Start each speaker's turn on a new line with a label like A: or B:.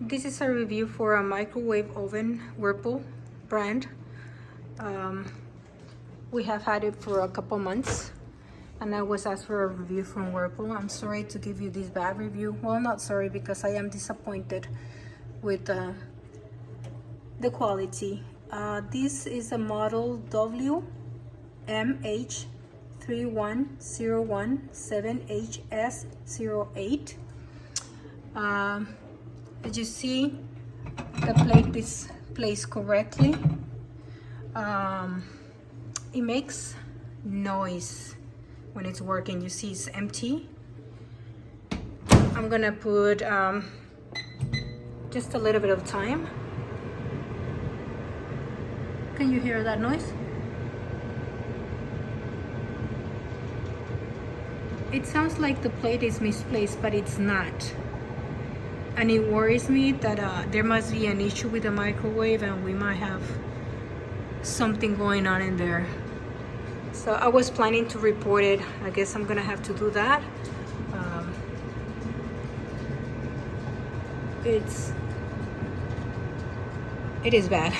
A: This is a review for a microwave oven, Whirlpool brand. We have had it for a couple months, and I was asked for a review from Whirlpool. I'm sorry to give you this bad review. Well, not sorry, because I am disappointed with the quality. This is a model WMH31017HS08. As you see, the plate is placed correctly. It makes noise when it's working. You see it's empty. I'm gonna put just a little bit of time. Can you hear that noise? It sounds like the plate is misplaced, but it's not. And it worries me that there must be an issue with the microwave and we might have something going on in there. So I was planning to report it. I guess I'm gonna have to do that. It is bad.